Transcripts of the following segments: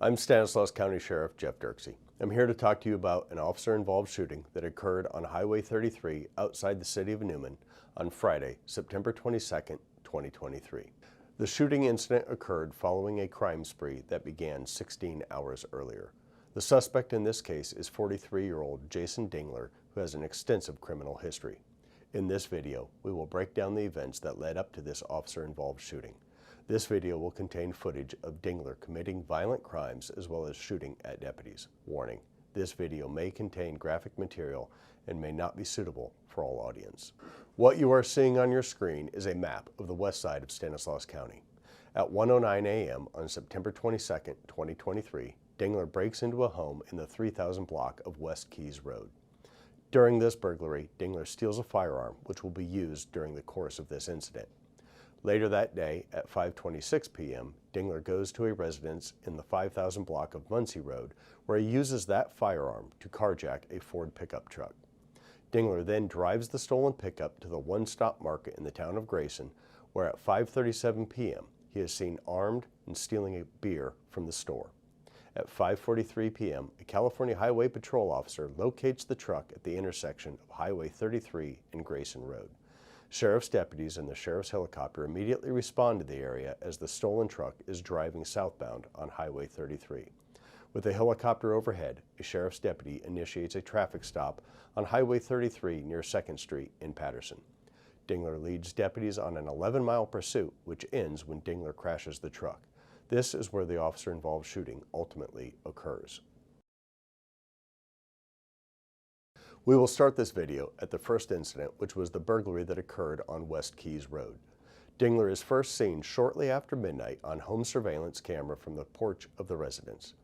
I'm Stanislaus County Sheriff Jeff Dirksey. I'm here to talk to you about an officer-involved shooting that occurred on Highway 33 outside the city of Newman on Friday, September 22nd, 2023. The shooting incident occurred following a crime spree that began 16 hours earlier. The suspect in this case is 43-year-old Jason Dingler, who has an extensive criminal history. In this video, we will break down the events that led up to this officer-involved shooting. This video will contain footage of Dingler committing violent crimes as well as shooting at deputies. Warning, this video may contain graphic material and may not be suitable for all audience. What you are seeing on your screen is a map of the west side of Stanislaus County. At 1:09 a.m. on September 22nd, 2023, Dingler breaks into a home in the 3000 block of West Keys Road. During this burglary, Dingler steals a firearm which will be used during the course of this incident. Later that day, at 5:26 p.m., Dingler goes to a residence in the 5000 block of Muncie Road, where he uses that firearm to carjack a Ford pickup truck. Dingler then drives the stolen pickup to the one-stop market in the town of Grayson, where at 5:37 p.m., he is seen armed and stealing a beer from the store. At 5:43 p.m., a California Highway Patrol officer locates the truck at the intersection of Highway 33 and Grayson Road. Sheriff's deputies and the sheriff's helicopter immediately respond to the area as the stolen truck is driving southbound on Highway 33. With the helicopter overhead, a sheriff's deputy initiates a traffic stop on Highway 33 near 2nd Street in Patterson. Dingler leads deputies on an 11-mile pursuit, which ends when Dingler crashes the truck. This is where the officer-involved shooting ultimately occurs. We will start this video at the first incident, which was the burglary that occurred on West Keys Road. Dingler is first seen shortly after midnight on home surveillance camera from the porch of the residence.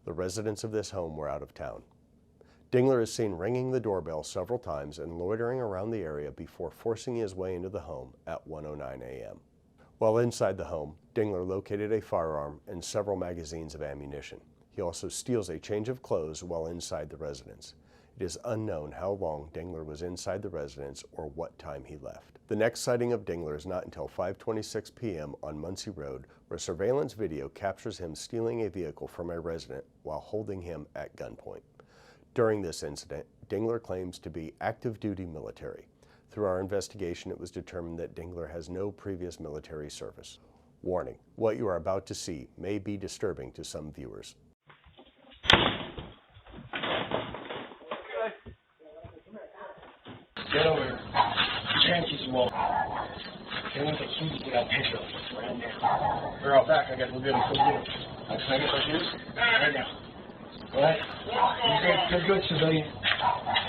The residents of this home were out of town. Dingler is seen ringing the doorbell several times and loitering around the area before forcing his way into the home at 1:09 a.m. While inside the home, Dingler located a firearm and several magazines of ammunition. He also steals a change of clothes while inside the residence. It is unknown how long Dingler was inside the residence or what time he left. The next sighting of Dingler is not until 5:26 p.m. on Muncie Road, where surveillance video captures him stealing a vehicle from a resident while holding him at gunpoint. During this incident, Dingler claims to be active duty military. Through our investigation, it was determined that Dingler has no previous military service. Warning, what you are about to see may be disturbing to some viewers. Get over here. Trenches wall. They want the keys to that pickup. Right there. They're out back. I gotta go get them. Can I get those shoes? Right now. Go ahead. You're good, civilian.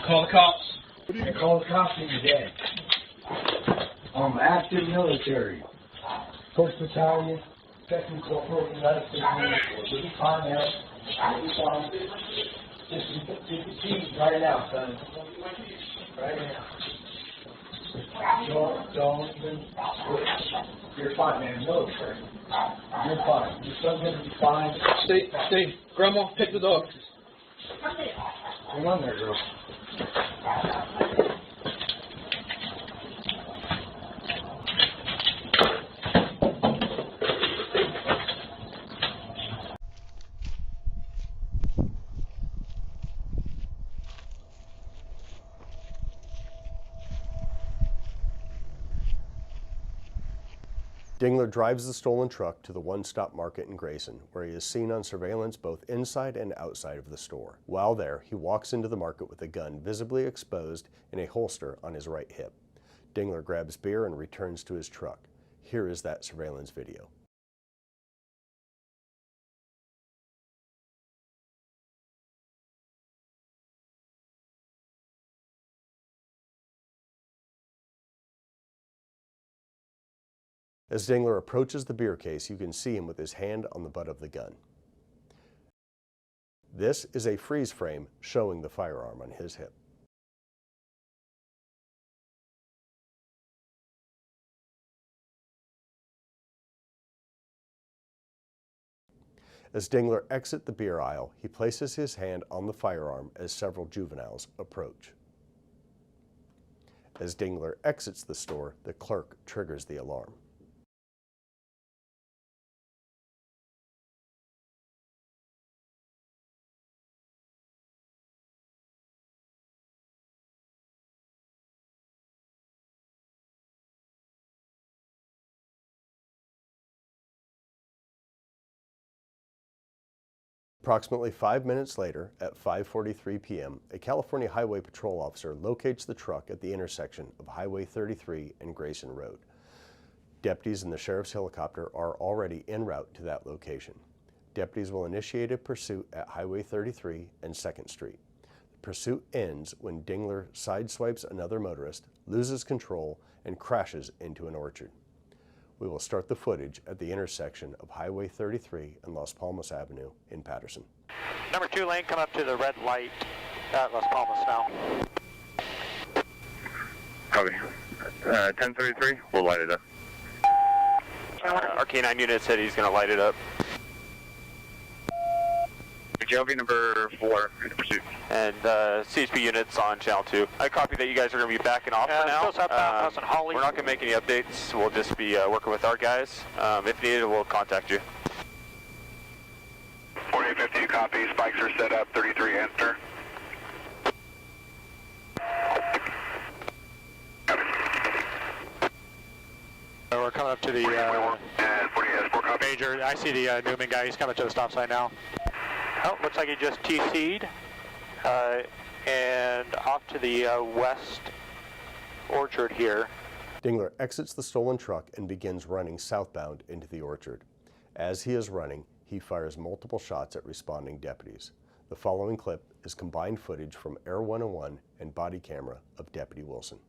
Call the cops. And call the cops and you're dead. I'm active military. 1st Battalion, 2nd Corporal, United States Military. You'll be fine now. You'll be fine. Just get the keys right now, son. Right now. Don't even switch. You're fine, man. Military. You're fine. Your son's gonna be fine. Stay. Grandma, take the dog. Come on there, girl. Dingler drives the stolen truck to the one-stop market in Grayson, where he is seen on surveillance both inside and outside of the store. While there, he walks into the market with a gun visibly exposed in a holster on his right hip. Dingler grabs beer and returns to his truck. Here is that surveillance video. As Dingler approaches the beer case, you can see him with his hand on the butt of the gun. This is a freeze frame showing the firearm on his hip. As Dingler exits the beer aisle, he places his hand on the firearm as several juveniles approach. As Dingler exits the store, the clerk triggers the alarm. Approximately 5 minutes later, at 5:43 p.m., a California Highway Patrol officer locates the truck at the intersection of Highway 33 and Grayson Road. Deputies in the sheriff's helicopter are already en route to that location. Deputies will initiate a pursuit at Highway 33 and 2nd Street. The pursuit ends when Dingler sideswipes another motorist, loses control, and crashes into an orchard. We will start the footage at the intersection of Highway 33 and Las Palmas Avenue in Patterson. Number 2 lane, come up to the red light at Las Palmas now. Copy. 1033, we'll light it up. Our K9 unit said he's going to light it up. JLV number 4 in pursuit. And CHP units on channel 2. I copy that you guys are going to be backing off for now. We're not going to make any updates. We'll just be working with our guys. If needed, we'll contact you. 4850, copy. Spikes are set up. 33, enter. We're coming up to the major. I see the Newman guy. He's coming to the stop sign now. Oh, looks like he just TC'd. And off to the west orchard here. Dingler exits the stolen truck and begins running southbound into the orchard. As he is running, he fires multiple shots at responding deputies. The following clip is combined footage from Air 101 and body camera of Deputy Wilson.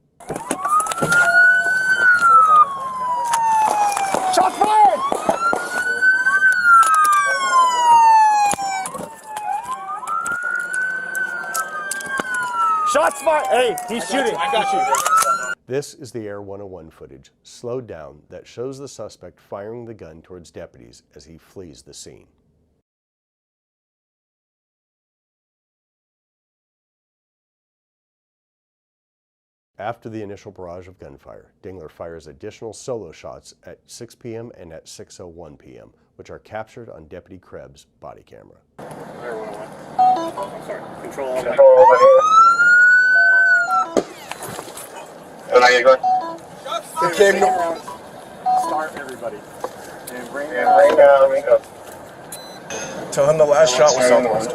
Shots fired! Shots fired! Hey, he's shooting. I got you. This is the Air 101 footage, slowed down, that shows the suspect firing the gun towards deputies as he flees the scene. After the initial barrage of gunfire, Dingler fires additional solo shots at 6 p.m. and at 6:01 p.m., which are captured on Deputy Krebs' body camera. Control over here. Okay, start everybody. And bring down. Tell him the last shot was southwest.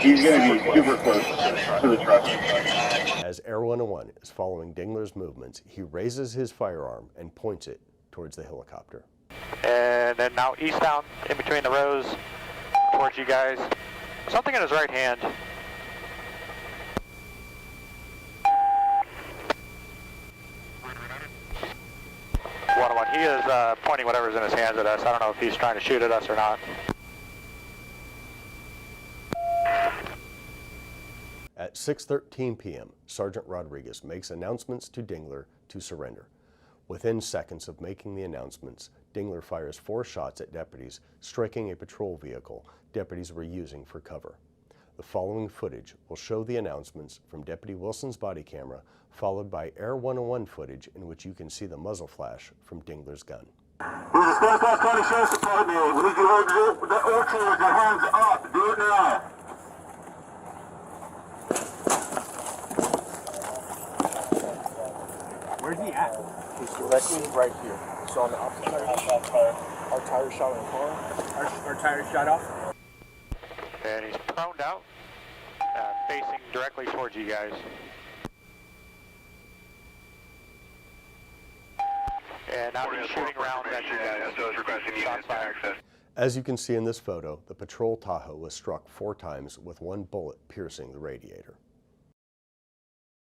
He's going to be super close to the truck. As Air 101 is following Dingler's movements, he raises his firearm and points it towards the helicopter. And then now eastbound in between the rows towards you guys. Something in his right hand. He is pointing whatever's in his hands at us. I don't know if he's trying to shoot at us or not. At 6:13 p.m., Sergeant Rodriguez makes announcements to Dingler to surrender. Within seconds of making the announcements, Dingler fires 4 shots at deputies, striking a patrol vehicle deputies were using for cover. The following footage will show the announcements from Deputy Wilson's body camera, followed by Air 101 footage in which you can see the muzzle flash from Dingler's gun. This is Standoff County Sheriff's Department. We need you to exit the orchard with your hands up. Do it now. Where's he at? He's directly right here. So on the opposite side, our tire shot in the car. Our tire shot off. And he's proned out, facing directly towards you guys. And now he's shooting rounds at you guys. So it's requesting units to access. As you can see in this photo, the patrol Tahoe was struck 4 times with 1 bullet piercing the radiator.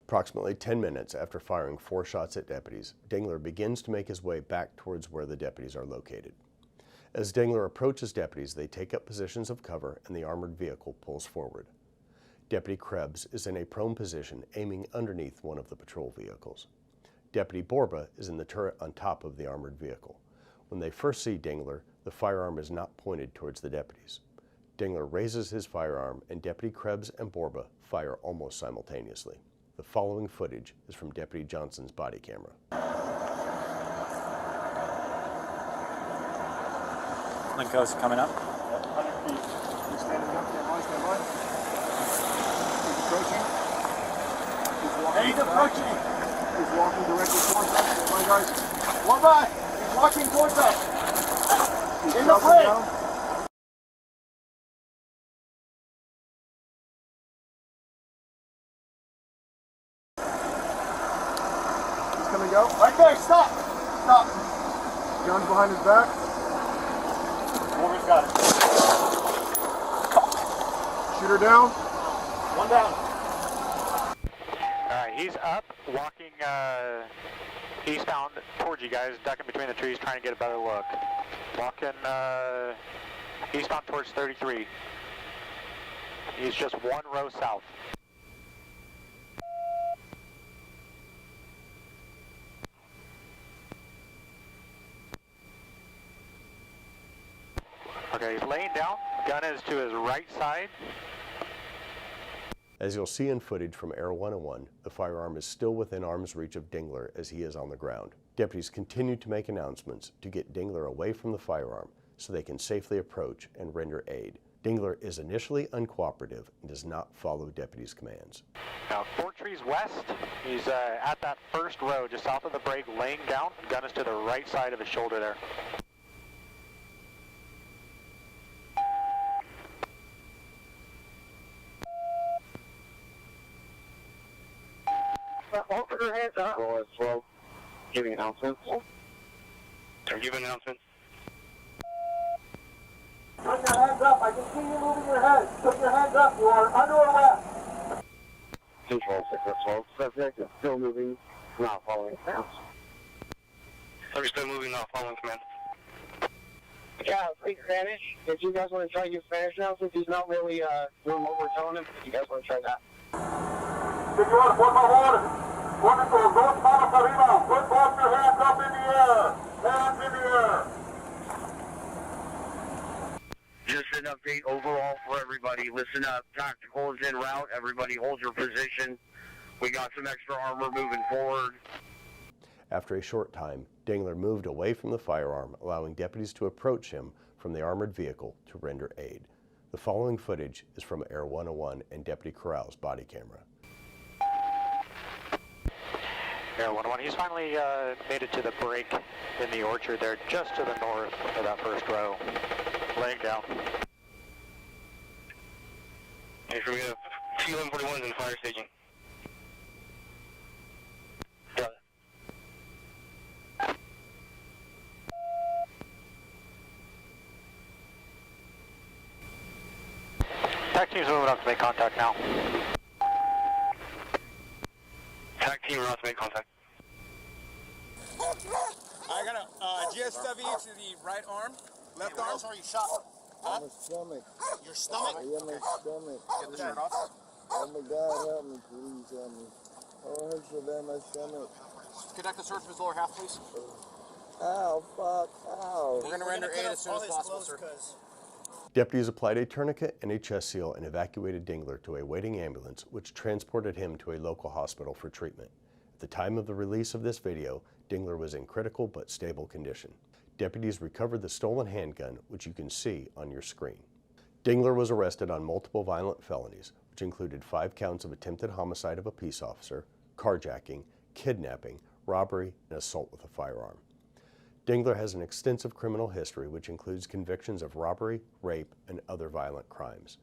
Approximately 10 minutes after firing 4 shots at deputies, Dingler begins to make his way back towards where the deputies are located. As Dingler approaches deputies, they take up positions of cover and the armored vehicle pulls forward. Deputy Krebs is in a prone position, aiming underneath one of the patrol vehicles. Deputy Borba is in the turret on top of the armored vehicle. When they first see Dingler, the firearm is not pointed towards the deputies. Dingler raises his firearm and Deputy Krebs and Borba fire almost simultaneously. The following footage is from Deputy Johnson's body camera. Linko's coming up. 100 feet. He's standing up. Stand by. He's approaching. He's approaching. He's walking directly towards us. Come on, guys. One by. He's walking towards us. the bridge! He's coming out. Right there, stop! Stop! Guns behind his back. Morgan's got it. Shooter down. One down. Alright, he's up, walking eastbound towards you guys, ducking between the trees, trying to get a better look. Walking eastbound towards 33. He's just one row south. Okay, he's laying down. Gun is to his right side. As you'll see in footage from Air 101, the firearm is still within arm's reach of Dingler as he is on the ground. Deputies continue to make announcements to get Dingler away from the firearm so they can safely approach and render aid. Dingler is initially uncooperative and does not follow deputies' commands. Now, 4 trees west. He's at that first row, just south of the break, laying down. Gun is to the right side of his shoulder there. Hold your hands up. Roll it slow. Giving announcements. Are you giving announcements? Put your hands up. I can see you moving your head. Put your hands up. You are under arrest. Control 612. Subject is still moving, not following commands. Subject still moving, not following commands. Yeah, speak Spanish. If you guys want to try to use Spanish now, since he's not really doing what we're telling him, if you guys want to try that. Señor, por favor. Put dos manos arriba. Put both your hands up in the air. Hands in the air. Just an update overall for everybody. Listen up. Tactical is en route. Everybody hold your position. We got some extra armor moving forward. After a short time, Dingler moved away from the firearm, allowing deputies to approach him from the armored vehicle to render aid. The following footage is from Air 101 and Deputy Corral's body camera. Air 101, he's finally made it to the break in the orchard there, just to the north of that first row. Laying down. Hey, we have T-1141s in the fire staging. Got it. TAC team's moving up to make contact now. TAC team, we're out to make contact. I got a GSW to the right arm, left arm. Where are you shot? Huh? My stomach. Your stomach? Yeah, my stomach. Get the shirt off. Oh my God, help me, please help me. Oh, it hurts so bad, my stomach. Conduct the search of his lower half, please. Ow, fuck, ow. We're going to render aid as soon as possible, sir. Deputies applied a tourniquet and a chest seal and evacuated Dingler to a waiting ambulance, which transported him to a local hospital for treatment. At the time of the release of this video, Dingler was in critical but stable condition. Deputies recovered the stolen handgun, which you can see on your screen. Dingler was arrested on multiple violent felonies, which included 5 counts of attempted homicide of a peace officer, carjacking, kidnapping, robbery, and assault with a firearm. Dingler has an extensive criminal history, which includes convictions of robbery, rape, and other violent crimes.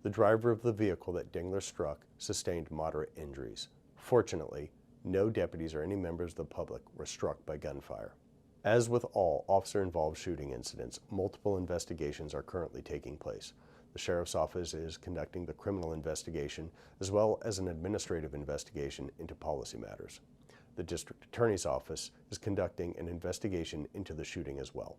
The driver of the vehicle that Dingler struck sustained moderate injuries. Fortunately, no deputies or any members of the public were struck by gunfire. As with all officer-involved shooting incidents, multiple investigations are currently taking place. The Sheriff's Office is conducting the criminal investigation as well as an administrative investigation into policy matters. The District Attorney's Office is conducting an investigation into the shooting as well.